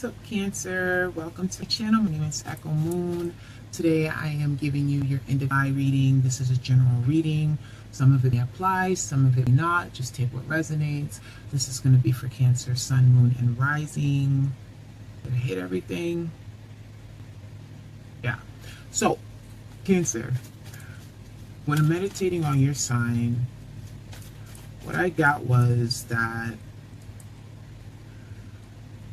What's up, Cancer? Welcome to the channel. My name is Echo Moon. Today I am giving you your end of eye reading. This is a general reading. Some of it may apply, some of it may not. Just take what resonates. This is going to be for Cancer, Sun, Moon, and Rising. Did I hit everything? Yeah. So, Cancer, when I'm meditating on your sign, what I got was that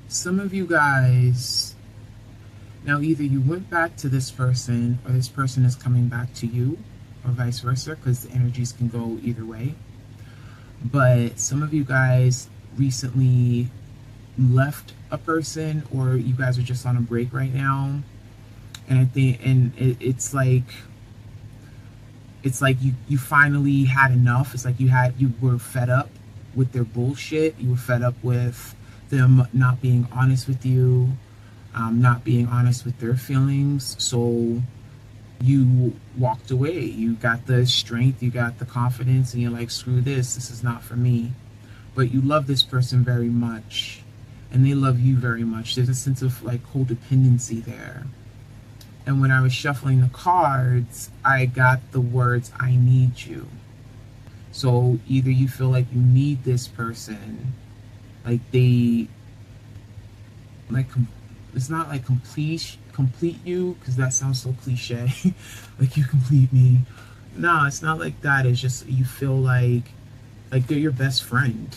some of you guys, now either you went back to this person or this person is coming back to you, or vice versa, because the energies can go either way. But some of you guys recently left a person, or you guys are just on a break right now. And I think, it's like you finally had enough. It's like you were fed up with their bullshit. You were fed up with them not being honest with you, not being honest with their feelings. So you walked away. You got the strength, you got the confidence, and you're like, screw this is not for me. But you love this person very much, and they love you very much. There's a sense of like codependency there. And when I was shuffling the cards, I got the words, I need you. So either you feel like you need this person, like they, like, it's not like complete you, because that sounds so cliche. Like you complete me. No, it's not like that. It's just you feel like they're your best friend.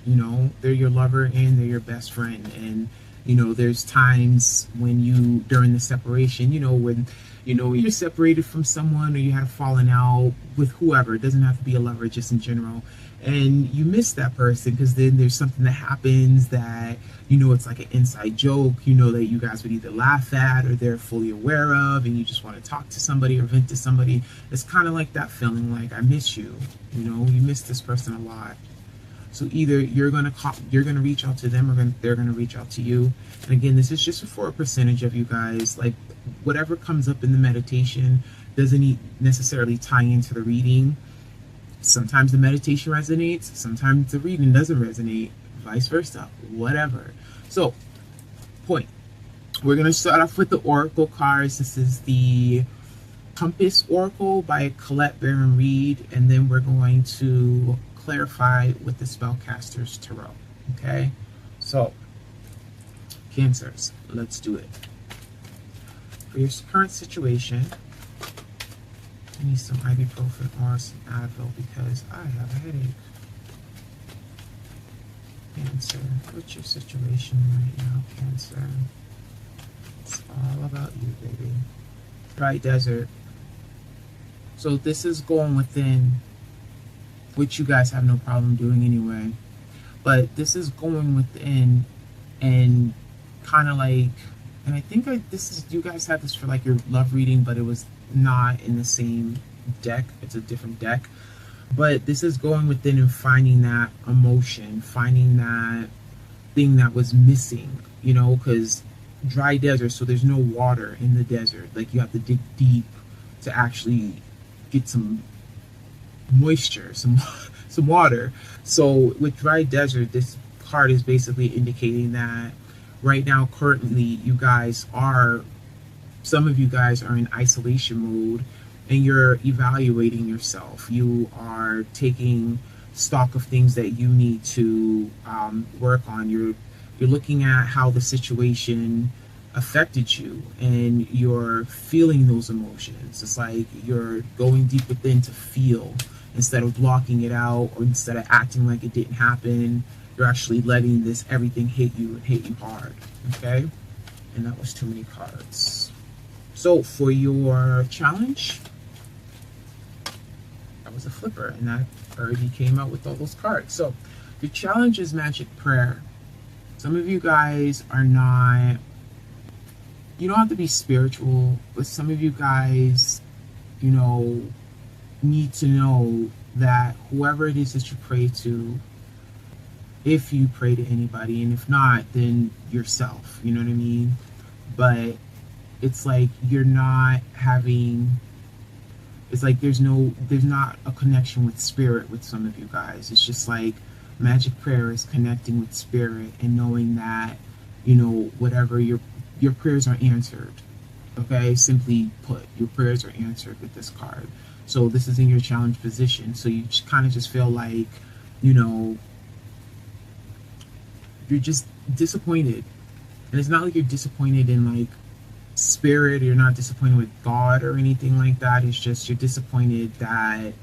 You know, they're your lover and they're your best friend. And you know, there's times when you, during the separation, when you're separated from someone, or you had a falling out with whoever. It doesn't have to be a lover, just in general. And you miss that person, because then there's something that happens that, it's like an inside joke, that you guys would either laugh at or they're fully aware of, and you just want to talk to somebody or vent to somebody. It's kind of like that feeling, like, I miss you, you miss this person a lot. So either you're gonna reach out to them, or they're gonna reach out to you. And again, this is just for a percentage of you guys. Like, whatever comes up in the meditation doesn't necessarily tie into the reading. Sometimes the meditation resonates, sometimes the reading doesn't resonate, vice versa, whatever. So, point. We're gonna start off with the Oracle cards. This is the Compass Oracle by Colette Baron Reed, and then we're going to clarify with the Spellcaster's Tarot. Okay, so Cancers, let's do it. For your current situation, I need some ibuprofen or some Advil because I have a headache. Cancer, what's your situation right now, Cancer? It's all about you, baby. Dry desert. So this is going within, which you guys have no problem doing anyway. But this is going within and kind of like, and I think you guys had this for like your love reading, but it was not in the same deck. It's a different deck. But this is going within and finding that emotion, finding that thing that was missing, because dry desert, so there's no water in the desert. Like, you have to dig deep to actually get some moisture, some water. So with dry desert, this card is basically indicating that right now, currently, some of you guys are in isolation mode, and you're evaluating yourself. You are taking stock of things that you need to work on. You're looking at how the situation affected you, and you're feeling those emotions. It's like you're going deep within to feel, instead of blocking it out, or instead of acting like it didn't happen. You're actually letting everything hit you, and hit you hard. Okay, and that was too many cards. So for your challenge, that was a flipper, and that already came out with all those cards. So your challenge is magic prayer. Some of you guys are not, you don't have to be spiritual, but some of you guys, need to know that whoever it is that you pray to, if you pray to anybody, and if not, then yourself, you know what I mean? But it's like you're not having, it's like there's not a connection with spirit with some of you guys. It's just like magic prayer is connecting with spirit and knowing that you know, whatever, your prayers are answered. Okay, simply put, your prayers are answered with this card. So this is in your challenge position. So you kind of just feel like, you know, you're just disappointed. And it's not like you're disappointed in like spirit, you're not disappointed with God or anything like that. It's just you're disappointed that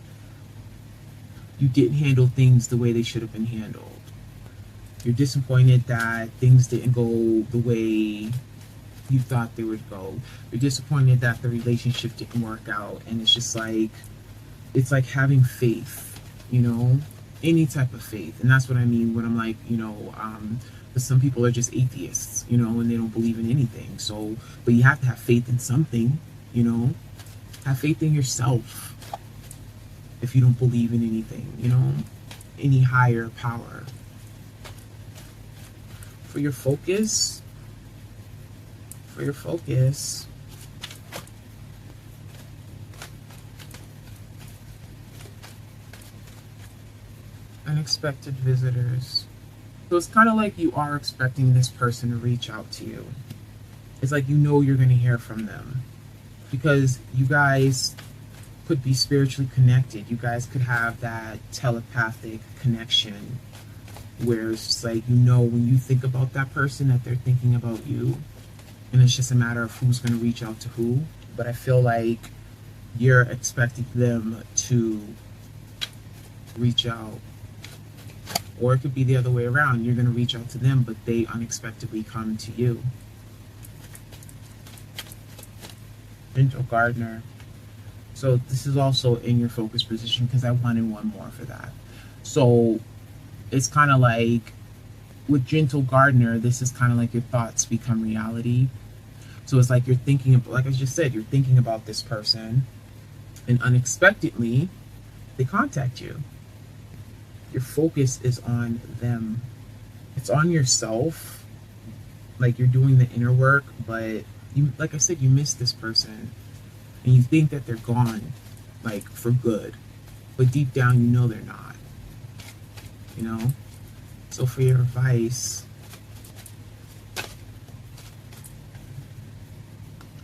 you didn't handle things the way they should have been handled. You're disappointed that things didn't go the way you thought they would go. You're disappointed that the relationship didn't work out. And it's just like, it's like having faith, you know, any type of faith. And that's what I mean when I'm like, you know, but some people are just atheists, you know, and they don't believe in anything. So, but you have to have faith in something, you know, have faith in yourself if you don't believe in anything, you know, any higher power. For your focus, unexpected visitors. So it's kind of like you are expecting this person to reach out to you. It's like you know you're going to hear from them because you guys could be spiritually connected. You guys could have that telepathic connection where it's just like, you know, when you think about that person that they're thinking about you, and it's just a matter of who's going to reach out to who. But I feel like you're expecting them to reach out. Or it could be the other way around. You're going to reach out to them, but they unexpectedly come to you. Gentle Gardener. So this is also in your focus position because I wanted one more for that. So it's kind of like with Gentle Gardener, this is kind of like your thoughts become reality. So it's like you're thinking, like I just said, you're thinking about this person and unexpectedly they contact you. Your focus is on them. It's on yourself. Like you're doing the inner work, but you, like I said, you miss this person and you think that they're gone, like for good, but deep down you know they're not, you know? So for your advice,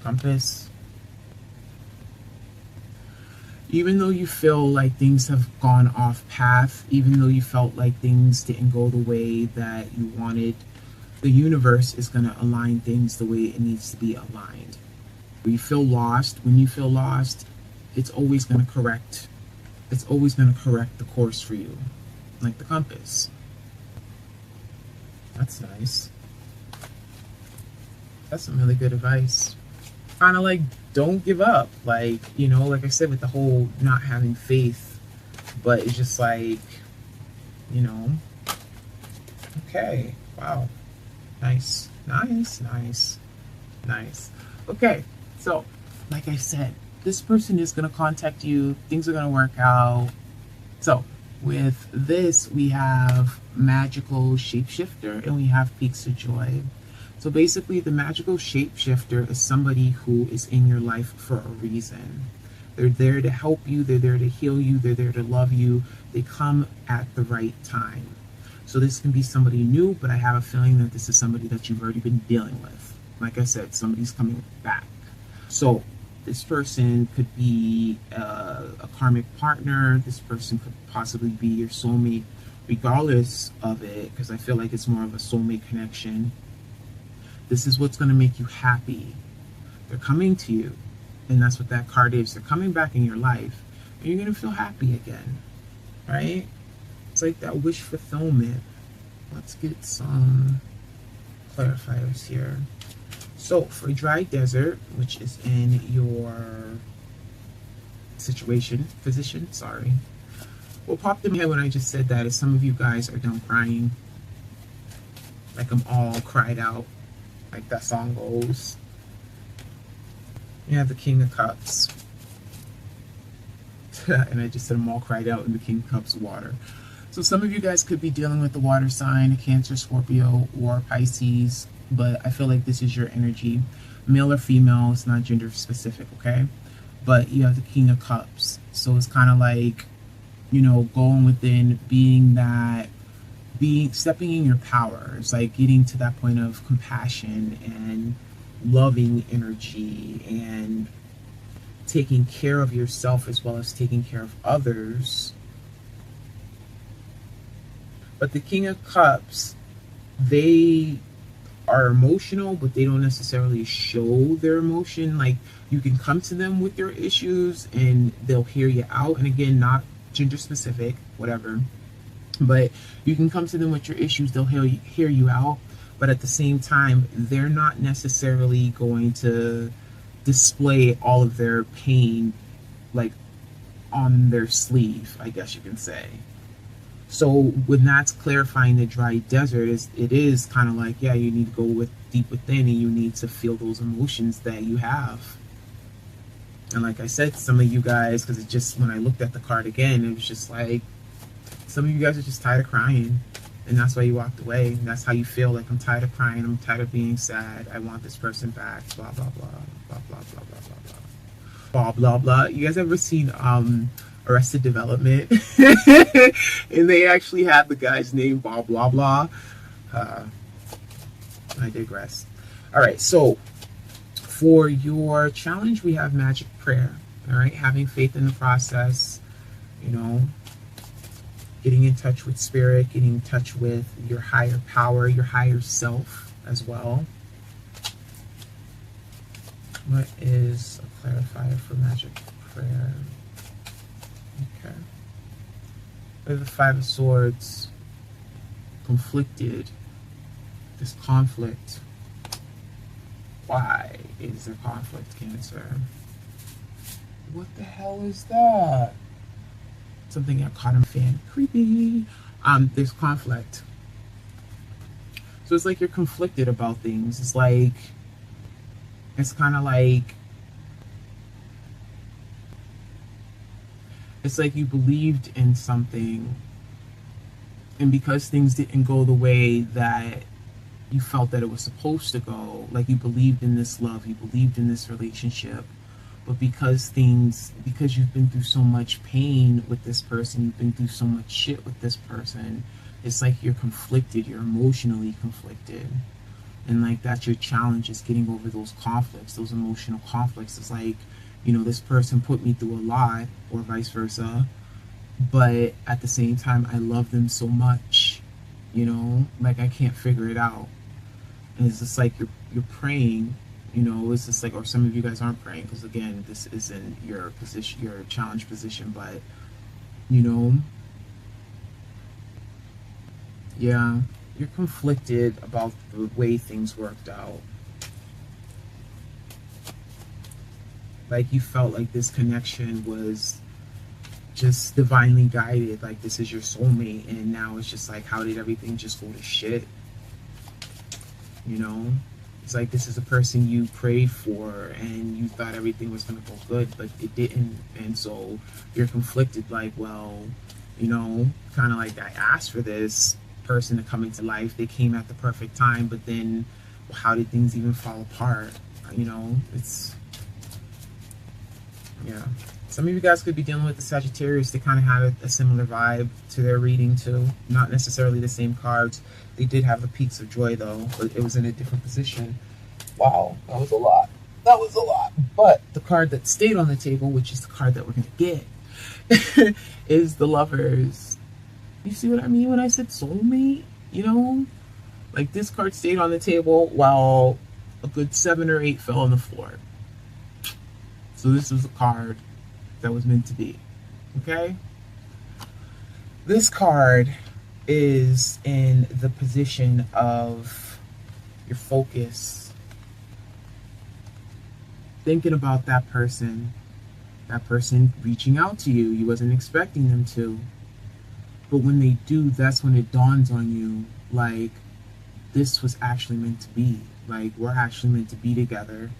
Compass, even though you feel like things have gone off path, even though you felt like things didn't go the way that you wanted, the universe is going to align things the way it needs to be aligned. When you feel lost, it's always going to correct. It's always going to correct the course for you, like the compass. That's nice. That's some really good advice. Kind of like, don't give up. Like, you know, like I said, with the whole not having faith, but it's just like, you know, okay, wow, nice, nice, nice, nice. Okay, so like I said, this person is going to contact you. Things are going to work out. So with this, we have Magical Shapeshifter and we have Peaks of Joy. So basically, the magical shapeshifter is somebody who is in your life for a reason. They're there to help you. They're there to heal you. They're there to love you. They come at the right time. So this can be somebody new, but I have a feeling that this is somebody that you've already been dealing with. Like I said, somebody's coming back. So this person could be a karmic partner. This person could possibly be your soulmate, regardless of it, because I feel like it's more of a soulmate connection. This is what's going to make you happy. They're coming to you, and that's what that card is. They're coming back in your life, and you're going to feel happy again, right? It's like that wish fulfillment. Let's get some clarifiers here. So for dry desert, which is in your position, sorry. What popped in my head when I just said that is some of you guys are done crying. Like I'm all cried out. Like that song goes. You have the King of Cups. And I just said I'm all cried out in the King of Cups water. So some of you guys could be dealing with the water sign, a Cancer, Scorpio, or Pisces. But I feel like this is your energy. Male or female, it's not gender specific, okay? But you have the King of Cups. So it's kind of like, you know, going within, being that being stepping in your power. It's like getting to that point of compassion and loving energy and taking care of yourself as well as taking care of others. But the King of Cups, they are emotional, but they don't necessarily show their emotion. Like, you can come to them with your issues and they'll hear you out. And again, not gender specific, whatever. But you can come to them with your issues, they'll hear you out. But at the same time, they're not necessarily going to display all of their pain, like, on their sleeve, I guess you can say. So when that's clarifying the dry desert, it is kind of like, yeah, you need to go with deep within and you need to feel those emotions that you have. And like I said, some of you guys, because it just, when I looked at the card again, it was just like, some of you guys are just tired of crying. And that's why you walked away. And that's how you feel, like, I'm tired of crying, I'm tired of being sad, I want this person back, blah, blah, blah, blah, blah, blah, blah, blah, blah. Blah, blah, blah. You guys ever seen Arrested Development? And they actually had the guy's name, blah, blah, blah. I digress. All right, so for your challenge, we have magic prayer. All right, having faith in the process, you know, getting in touch with spirit, getting in touch with your higher power, your higher self as well. What is a clarifier for magic prayer? Okay. We have the Five of Swords. Conflicted. This conflict. Why is there conflict, Cancer? What the hell is that? Something I caught him fan. Creepy. There's conflict. So it's like you're conflicted about things. It's like, it's kind of like, it's like you believed in something, and because things didn't go the way that you felt that it was supposed to go, like you believed in this love, you believed in this relationship, but because you've been through so much pain with this person, you've been through so much shit with this person, it's like you're conflicted, you're emotionally conflicted. And like, that's your challenge, is getting over those conflicts, those emotional conflicts. It's like, you know, this person put me through a lot, or vice versa, but at the same time, I love them so much, you know, like I can't figure it out. And it's just like you're praying, you know, it's just like, or some of you guys aren't praying, because again, this isn't your position, your challenge position, but, you know, yeah, you're conflicted about the way things worked out. Like, you felt like this connection was just divinely guided, like this is your soulmate, and now it's just like, how did everything just go to shit? You know, it's like, this is a person you prayed for and you thought everything was going to go good, but it didn't. And so you're conflicted, like, well, you know, kind of like, I asked for this person to come into life, they came at the perfect time, but then how did things even fall apart? You know, it's, yeah. Some of you guys could be dealing with the Sagittarius. They kind of had a similar vibe to their reading too. Not necessarily the same cards. They did have the Peaks of Joy though, but it was in a different position. Wow, that was a lot. That was a lot. But the card that stayed on the table, which is the card that we're going to get, is the Lovers. You see what I mean when I said soulmate? You know? Like, this card stayed on the table while a good 7 or 8 fell on the floor. So this was a card that was meant to be. Okay? This card is in the position of your focus. Thinking about that person reaching out to you. You wasn't expecting them to. But when they do, that's when it dawns on you, like, this was actually meant to be. Like, we're actually meant to be together.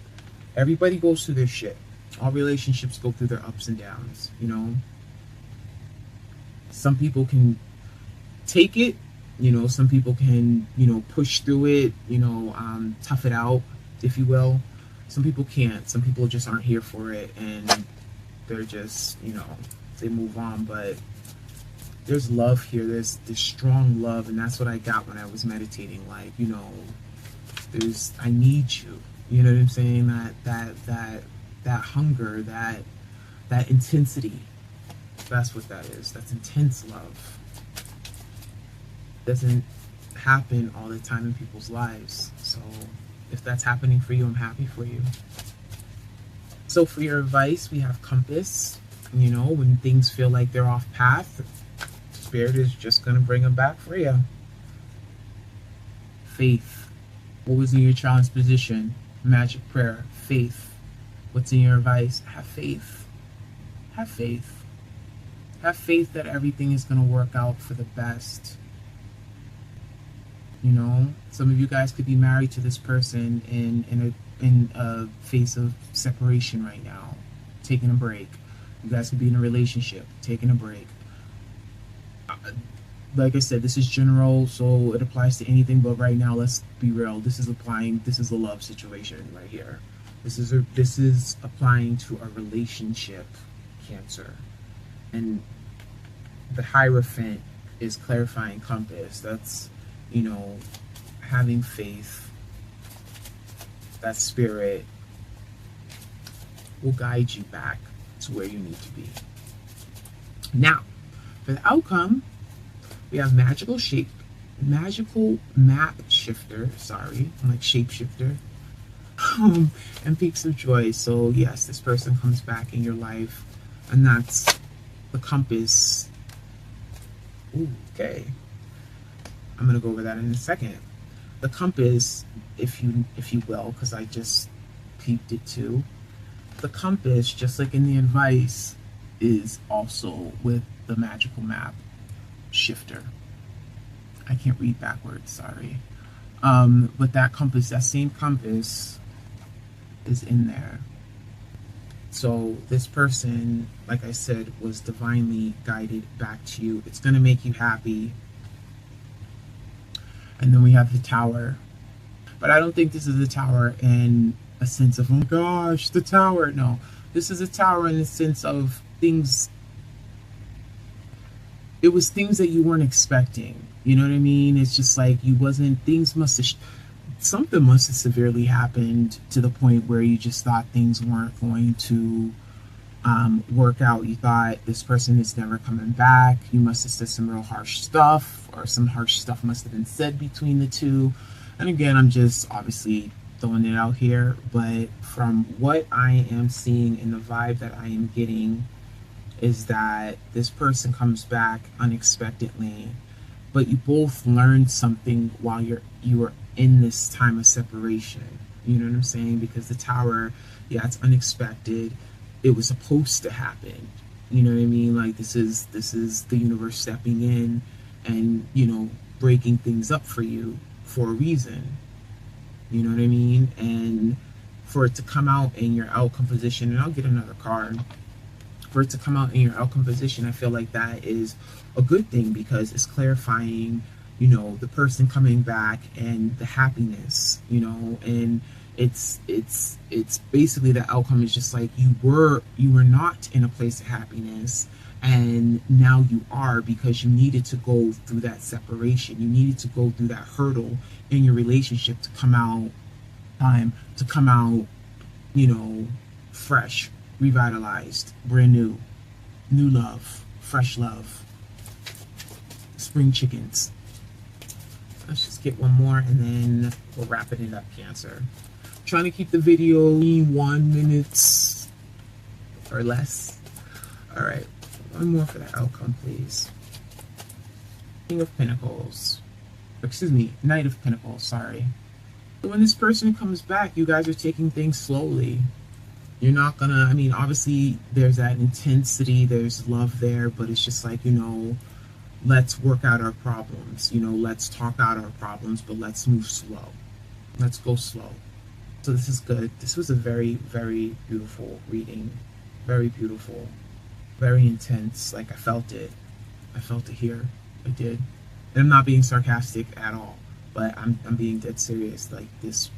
Everybody goes through their shit. All relationships go through their ups and downs, you know. Some people can take it, you know, some people can, you know, push through it, you know, tough it out, if you will. Some people can't. Some people just aren't here for it, and they're just, you know, they move on. But there's love here. There's strong love, and that's what I got when I was meditating. Like, you know, there's, I need you. You know what I'm saying? That hunger, that intensity. That's what that is. That's intense love. Doesn't happen all the time in people's lives. So if that's happening for you, I'm happy for you. So for your advice, we have compass. You know, when things feel like they're off path, Spirit is just going to bring them back for you. Faith. What was in your child's position? Magic prayer. Faith. What's in your advice? Have faith. Have faith. Have faith that everything is going to work out for the best. You know, some of you guys could be married to this person in a phase of separation right now, taking a break. You guys could be in a relationship, taking a break. Like I said, this is general, so it applies to anything, but right now, let's be real. This is a love situation right here. This is applying to a relationship, Cancer. And the Hierophant is clarifying compass. That's, you know, having faith. That Spirit will guide you back to where you need to be. Now, for the outcome, we have magical map shifter, sorry, I'm like shapeshifter, and peaks of joy. So yes, this person comes back in your life, and that's the compass. Ooh, okay, I'm gonna go over that in a second. The compass, if you will, because I just peeped it too. The compass, just like in the advice, is also with the magical map shifter. I can't read backwards, sorry. But that compass, that same compass is in there. So this person, like I said, was divinely guided back to you. It's going to make you happy. And then we have the Tower. But I don't think this is a tower in a sense of, oh my gosh, the tower. No, this is a tower in the sense of things. It was things that you weren't expecting. You know what I mean? It's just like you wasn't, something must have severely happened to the point where you just thought things weren't going to work out. You thought this person is never coming back. You must have said some real harsh stuff, or some harsh stuff must have been said between the two. And again, I'm just obviously throwing it out here, but from what I am seeing in the vibe that I am getting is that this person comes back unexpectedly, but you both learned something while you were in this time of separation. You know what I'm saying? Because the Tower, yeah, it's unexpected. It was supposed to happen. You know what I mean? Like this is the universe stepping in and, you know, breaking things up for you for a reason. You know what I mean? And for it to come out in your outcome position, and I'll get another card. For it to come out in your outcome position, I feel like that is a good thing because it's clarifying, you know, the person coming back and the happiness, you know, and it's basically the outcome is just like you were not in a place of happiness, and now you are, because you needed to go through that separation. You needed to go through that hurdle in your relationship to come out, you know, fresh, revitalized, brand new love, fresh love, spring chickens. Let's just get one more and then we'll wrap it up, Cancer. Trying to keep the video 1 minute or less. All right, one more for the outcome, please. King of Pentacles. Excuse me, Knight of Pentacles, sorry. So when this person comes back, you guys are taking things slowly. You're not gonna, I mean, obviously there's that intensity, there's love there, but it's just like, you know, let's work out our problems. You know, let's talk out our problems, but let's move slow. Let's go slow. So this is good. This was a very, very beautiful reading. Very beautiful. Very intense. Like, I felt it. I felt it here. I did. And I'm not being sarcastic at all, but I'm being dead serious. Like, this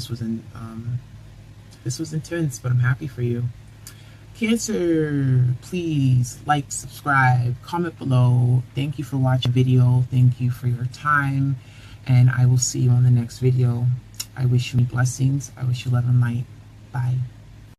was intense, but I'm happy for you. Cancer, please like, subscribe, comment below. Thank you for watching the video. Thank you for your time. And I will see you on the next video. I wish you blessings. I wish you love and light. Bye.